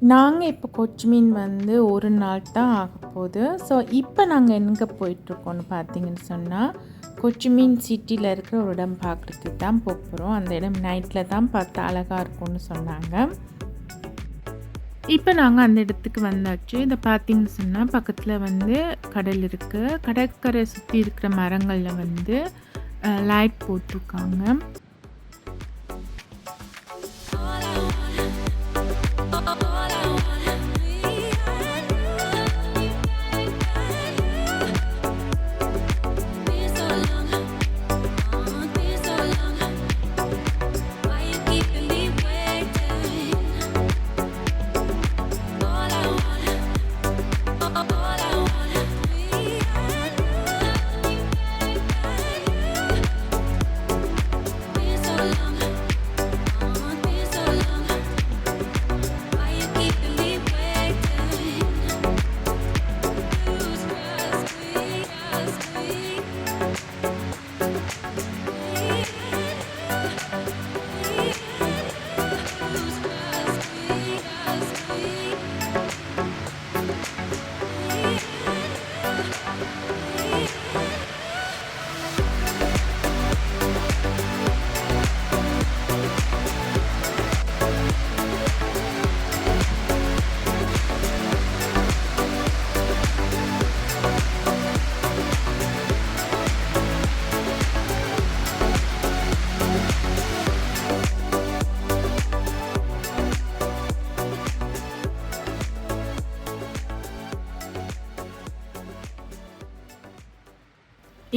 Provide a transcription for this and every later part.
நாங்கள் இப்போ கொச்சிமீன் வந்து ஒரு நாள் தான் ஆகப்போகுது. ஸோ இப்போ நாங்கள் எங்கே போயிட்டுருக்கோன்னு பார்த்தீங்கன்னு சொன்னால், கொச்சிமீன் சிட்டியில் இருக்கிற ஒரு இடம் பார்க்குறதுக்கு தான் போகிறோம். அந்த இடம் நைட்டில் தான் பார்த்து அழகாக இருக்கும்னு சொன்னாங்க. இப்போ நாங்கள் அந்த இடத்துக்கு வந்தாச்சு. இதை பார்த்தீங்கன்னு சொன்னால் பக்கத்தில் வந்து கடல் இருக்குது. கடற்கரை சுற்றி இருக்கிற மரங்களில் வந்து லைட் போட்டிருக்காங்க.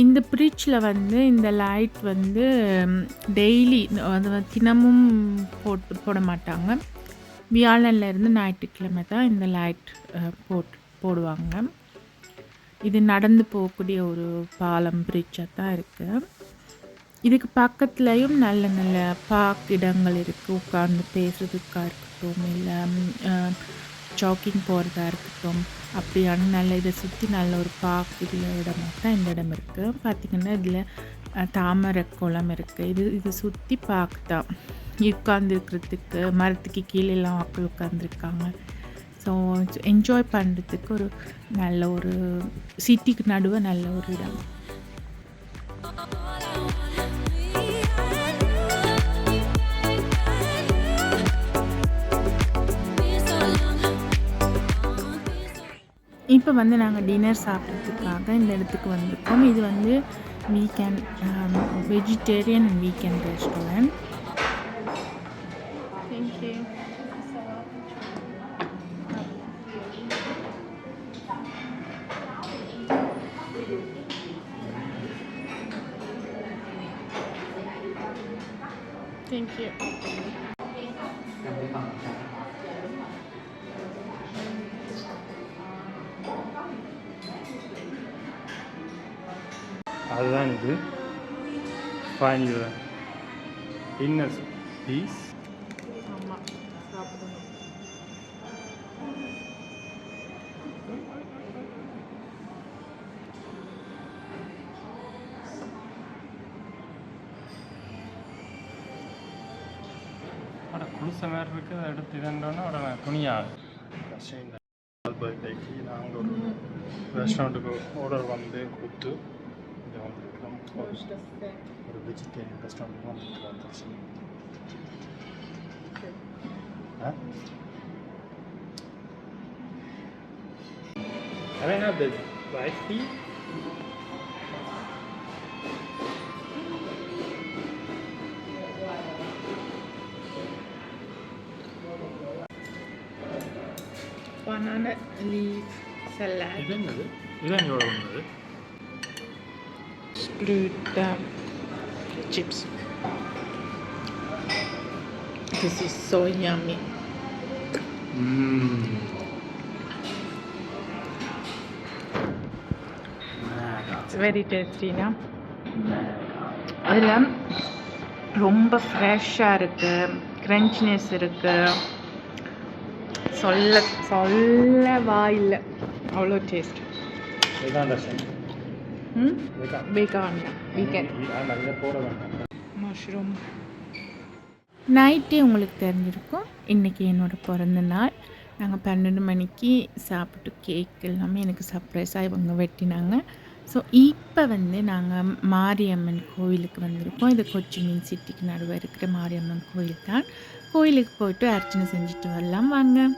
இந்த பிரிட்ஜில் வந்து இந்த லைட் வந்து டெய்லி அது தினமும் போட மாட்டாங்க. வியாழன்லேருந்து ஞாயிற்றுக்கிழமை தான் இந்த லைட் போடுவாங்க. இது நடந்து போகக்கூடிய ஒரு பாலம் பிரிட்ஜாக தான் இருக்குது. இதுக்கு பக்கத்துலேயும் நல்ல நல்ல பார்க் இடங்கள் இருக்குது. உட்கார்ந்து பேசுறதுக்காக இருக்கட்டும், இல்லை ஜாக்கிங் போகிறதா இருக்கட்டும், அப்படியான நல்ல இதை சுற்றி நல்ல ஒரு பார்க் இதில் இடமாக தான் இந்த இடம் இருக்குது. பார்த்திங்கன்னா இதில் தாமரை குளம் இருக்குது. இது சுற்றி பார்க் தான். உட்காந்துருக்கிறதுக்கு மரத்துக்கு கீழெல்லாம் மக்கள் உட்காந்துருக்காங்க. ஸோ என்ஜாய் பண்ணுறதுக்கு ஒரு நல்ல ஒரு சிட்டிக்கு நடுவே நல்ல ஒரு இடம். இப்போ வந்து நாங்கள் டின்னர் சாப்பிட்றதுக்காக இந்த இடத்துக்கு வந்திருக்கோம். இது வந்து weekend vegetarian and weekend restaurant. Thank you. Thank you. அதுதான் இது ஃபைனல் டின்னர் பீஸ். ஆமாம், சாப்பிடணும். அட குளிச மாதிரி இருக்குது. அதை எடுத்து இதோன்னா அட துணியாக பர்த்டேக்கு நாங்கள் ஒரு ரெஸ்டாரண்ட்டுக்கு ஆர்டர் வந்து கொடுத்து ஒரு வெஜிடேரியன் ரெஸ்டாரண்ட் வந்துச்சு. I don't have the live feed. Banana leaf salad. இது என்னது? இதான் எவ்வளோ வந்தது? Screwed chips. This is so yummy. It's very tasty, no? அதில் ரொம்ப ஃப்ரெஷ்ஷாக இருக்குது, க்ரன்ச்சினஸ் இருக்குது. சொல்ல வாயில்லை, அவ்வளோ டேஸ்ட். vegan mushroom. நைட்டே உங்களுக்கு தெரிஞ்சிருக்கும் இன்றைக்கி என்னோடய பிறந்த நாள். நாங்க 12 மணிக்கு சாப்பிட்டு கேக் எல்லாமே எனக்கு சர்ப்ரைஸா இவங்க வெட்டினாங்க. ஸோ இப்ப வந்து நாங்க மாரியம்மன் கோவிலுக்கு வந்திருக்கோம். இது கொச்சி மின் சிட்டிக்கு நடுவே இருக்கிற மாரியம்மன் கோயில் தான். கோயிலுக்கு போயிட்டு அர்ச்சனை செஞ்சுட்டு வரலாம் வாங்க.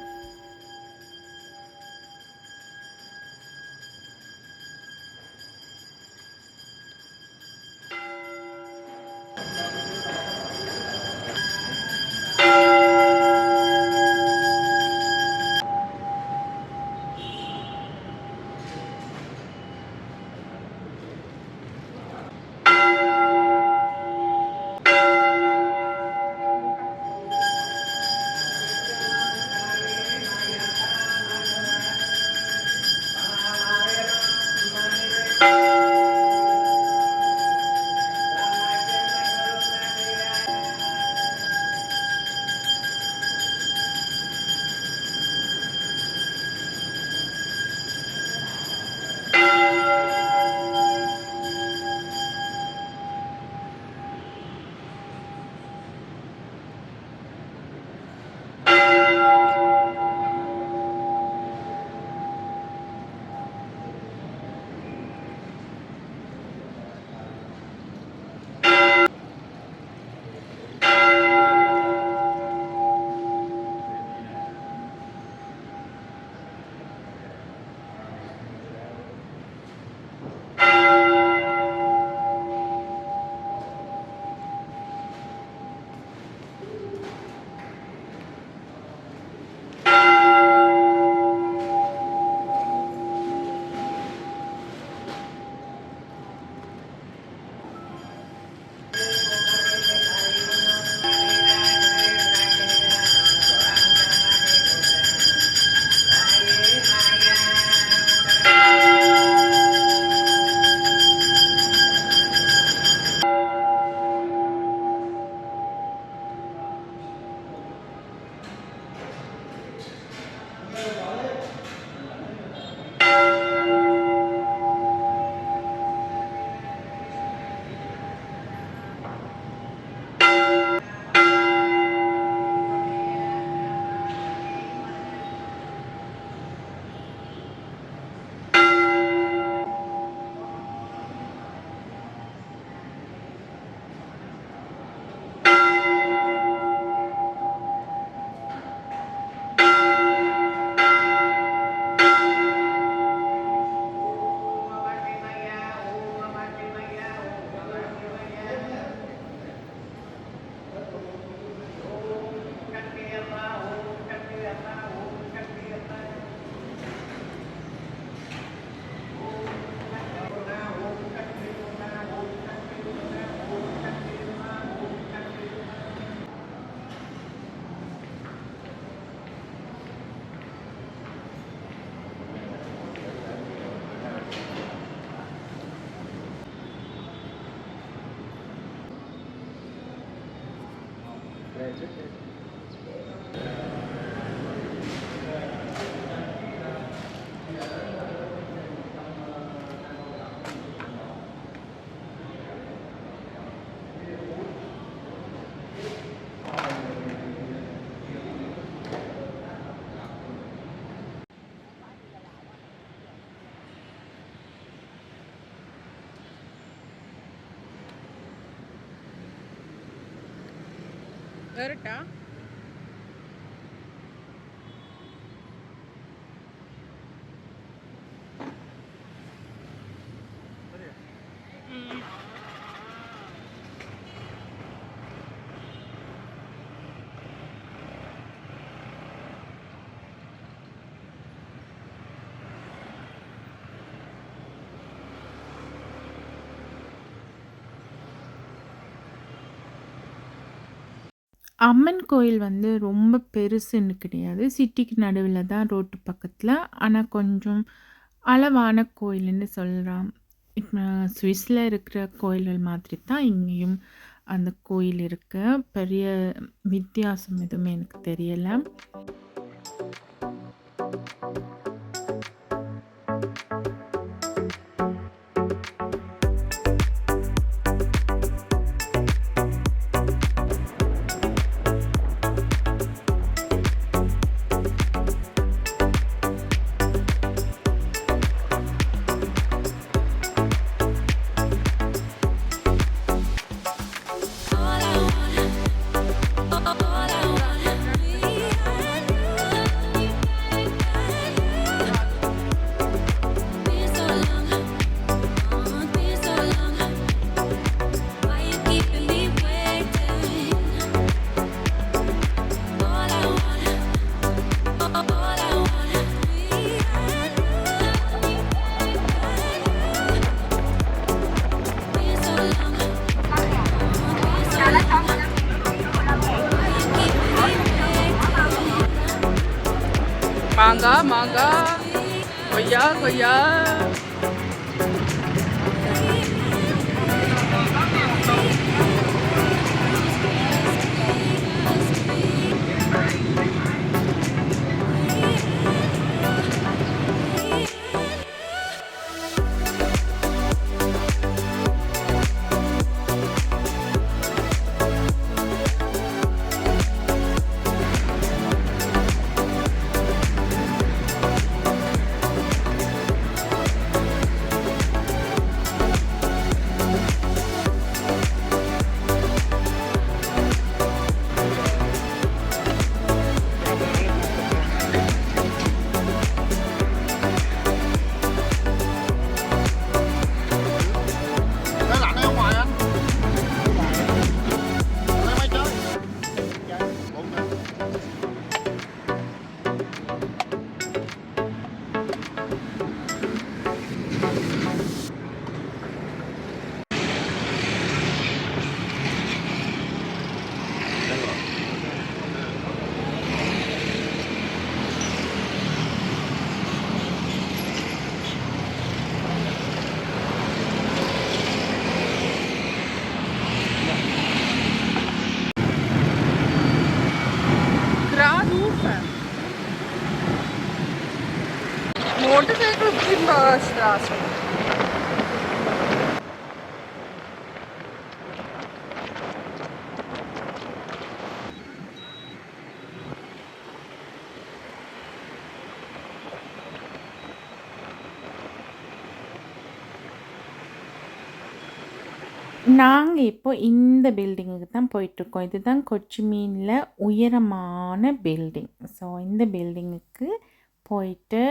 வரட்டா? அம்மன் கோயில் வந்து ரொம்ப பெருசுன்னு கிடையாது. சிட்டிக்கு நடுவுல தான் ரோட்டு பக்கத்துல. ஆனா கொஞ்சம் அளவான கோயில்ன்னு சொல்லலாம். இப்ப சுவிஸ்ல இருக்கிற கோயில்கள் மாதிரி தான் இங்கேயும் அந்த கோயில் இருக்கு. பெரிய வித்தியாசம் எதுவுமே எனக்கு தெரியல. மாங்காய் கொய்யா Nó lạnh ở ngoài anh. Lấy máy chơi. Bụng nè. Geradeover. Motorcycle op die straße. நாங்க இப்போ இந்த பில்டிங்குக்கு தான் போயிட்டுருக்கோம். இதுதான் கொச்சிமீன்ல உயரமான பில்டிங். ஸோ இந்த பில்டிங்குக்கு போயிட்டு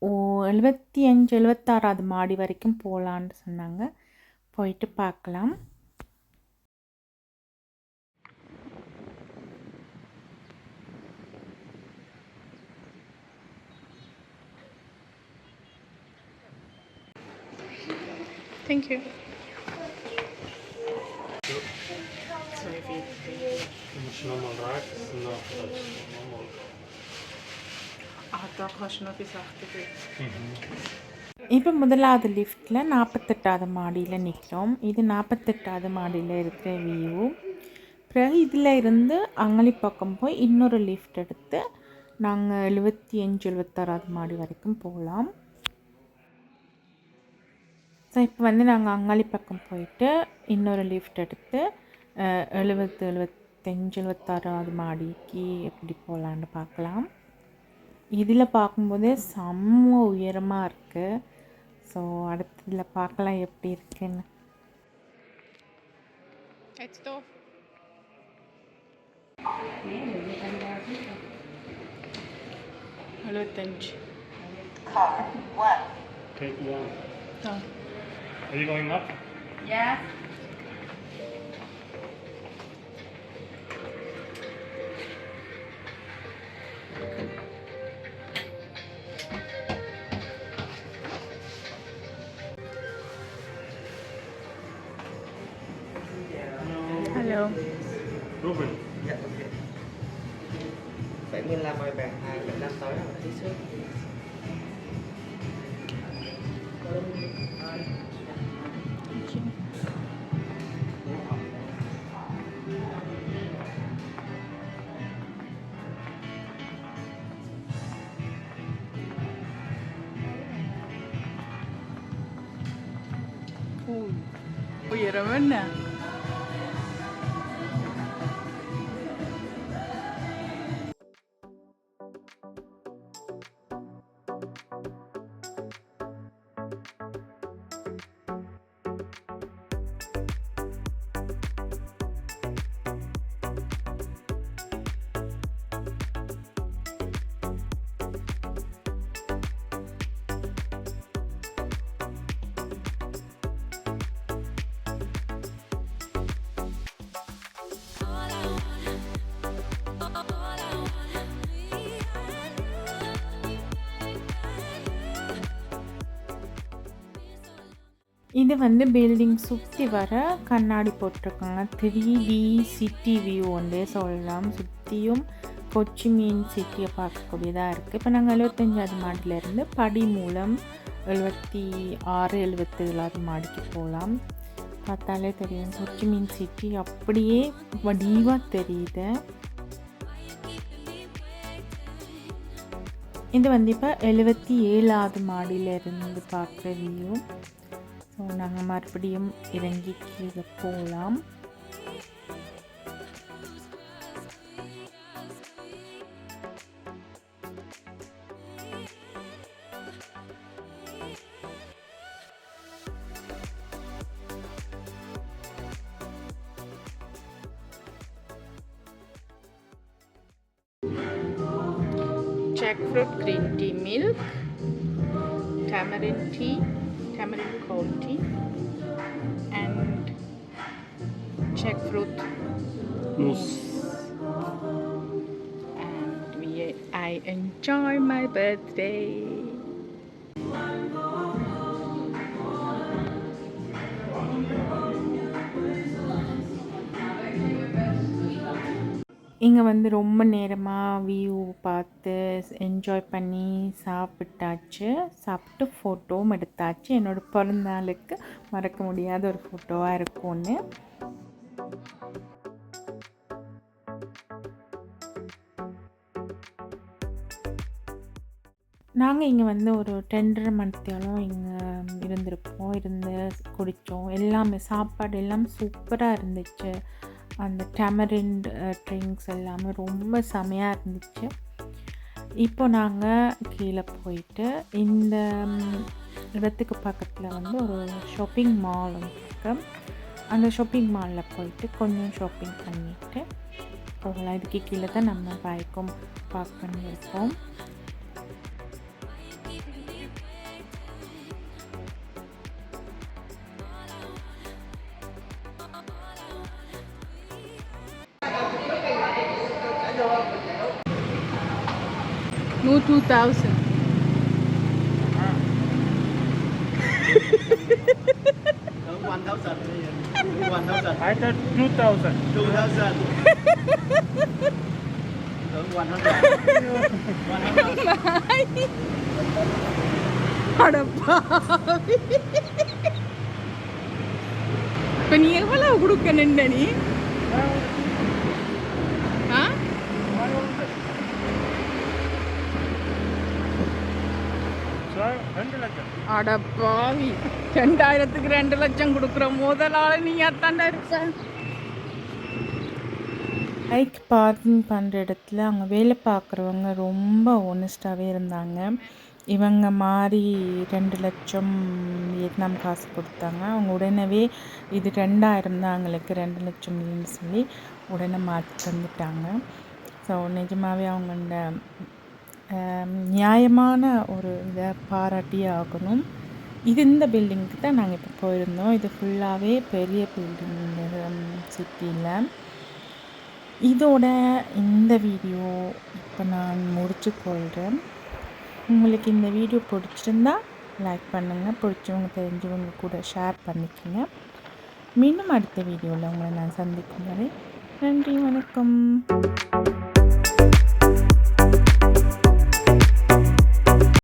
75, 76வது மாடி வரைக்கும் போகலான்னு சொன்னாங்க. போயிட்டு பார்க்கலாம். Thank you. normal raak, normal. Da kannst du noch bis 8 இப்போ முதலாவது லிஃப்ட்டில் 48வது மாடியில் நிற்கிறோம். இது 48வது மாடியில் இருக்கிற வியூ. பிறகு இதில் இருந்து அங்கலி பக்கம் போய் இன்னொரு லிஃப்ட் எடுத்து நாங்கள் 75, 76வது மாடி வரைக்கும் போகலாம். ஸோ இப்போ வந்து நாங்கள் அங்காளி பக்கம் போயிட்டு இன்னொரு லிஃப்ட் எடுத்து 70, 75, 76வது மாடிக்கு எப்படி போகலான்னு பார்க்கலாம். இதில் பார்க்கும்போதே செம்ம உயரமாக இருக்குது. ஸோ அடுத்ததில் பார்க்கலாம் எப்படி இருக்குன்னு. Jetzt da. Hallo Tench. Take one. Da. Are you going up? Yes. Hello. Ruben. Dạ ok. 75 ơi bạn, 25 tới là tí xíu. Uyaram என்ன? இது வந்து பில்டிங் சுற்றி வர கண்ணாடி போட்டிருக்காங்க. 3D சிட்டி வியூ ஒன்றே சொல்லலாம். சுற்றியும் கொச்சிமீன் சிட்டியை பார்க்கக்கூடியதாக இருக்குது. இப்போ நாங்கள் 75வது மாடியிலேருந்து படி மூலம் 76 77வது மாடிக்கு போகலாம். பார்த்தாலே தெரியும் கொச்சிமீன் சிட்டி அப்படியே வடிவாக தெரியுது. இது வந்து இப்போ 77வது மாடியிலேருந்து பார்க்குற வியூ. ஸோ நாங்கள் மறுபடியும் இறங்கி கீழே போகலாம். Jackfruit green tea milk, tamarind tea, tamarind cold tea, and jackfruit Mousse. and I enjoy my birthday. இங்கே வந்து ரொம்ப நேரமாக வியூ பார்த்து என்ஜாய் பண்ணி சாப்பிட்டு ஃபோட்டோவும் எடுத்தாச்சு. என்னோடய பிறந்த நாளுக்கு மறக்க முடியாத ஒரு ஃபோட்டோவாக இருக்கும்னு. நாங்கள் இங்கே வந்து ஒரு 10:30 மணித்தேலும் இங்கே இருந்து குடித்தோம். எல்லாமே சாப்பாடு எல்லாம் சூப்பராக இருந்துச்சு. அந்த டேமரிண்ட் ட்ரிங்க்ஸ் எல்லாமே ரொம்ப செமையாக இருந்துச்சு. இப்போ நாங்கள் கீழே போயிட்டு இந்த இடத்துக்கு பக்கத்தில் வந்து ஒரு ஷாப்பிங் மால் இருக்குது. அந்த ஷாப்பிங் மாலில் போயிட்டு கொஞ்சம் ஷாப்பிங் பண்ணிவிட்டு போகலாம். இதுக்கு கீழே தான் நம்ம பைக்கும் பார்க் பண்ணியிருக்கோம். No 2000. Tưởng 1000 đi. 1000. I thought 2000. 2000. Tưởng 100. 100. அடப்பாவி. இப்போ நீ எவ்வளவு கொடுக்கணுண்ட நீ? ஆ? அடப்பாவி, 2000க்கு 2 லட்சம் கொடுக்குற முதலாளி நீ அத்தாண்டா இருப்ப. பைக் பார்க்கிங் பண்ணுற இடத்துல அங்கே வேலை பார்க்குறவங்க ரொம்ப ஒனஸ்டாகவே இருந்தாங்க. இவங்க மாதிரி 2 லட்சம் வியட்நாம் காசு கொடுத்தாங்க. அவங்க உடனே இது 2000 தான் எங்களுக்கு 2 லட்சம் இல்லைன்னு சொல்லி உடனே மாற்றி தந்துட்டாங்க. ஸோ நிஜமாகவே அவங்களோட நியாயமான ஒரு இதை பாராட்டியே ஆகணும். இந்த பில்டிங்க்கு தான் நாங்கள் இப்போ போயிருந்தோம். இது ஃபுல்லாகவே பெரிய பில்டிங் சிட்டியில். இதோட இந்த வீடியோ இப்போ நான் முடிச்சுக்கொள்கிறேன். உங்களுக்கு இந்த வீடியோ பிடிச்சிருந்தா லைக் பண்ணுங்கள், பிடிச்சவங்க தெரிஞ்சவங்க கூட ஷேர் பண்ணிக்கோங்க. மீண்டும் அடுத்த வீடியோவில் உங்களை நான் சந்திக்கும் வரை நன்றி, வணக்கம்.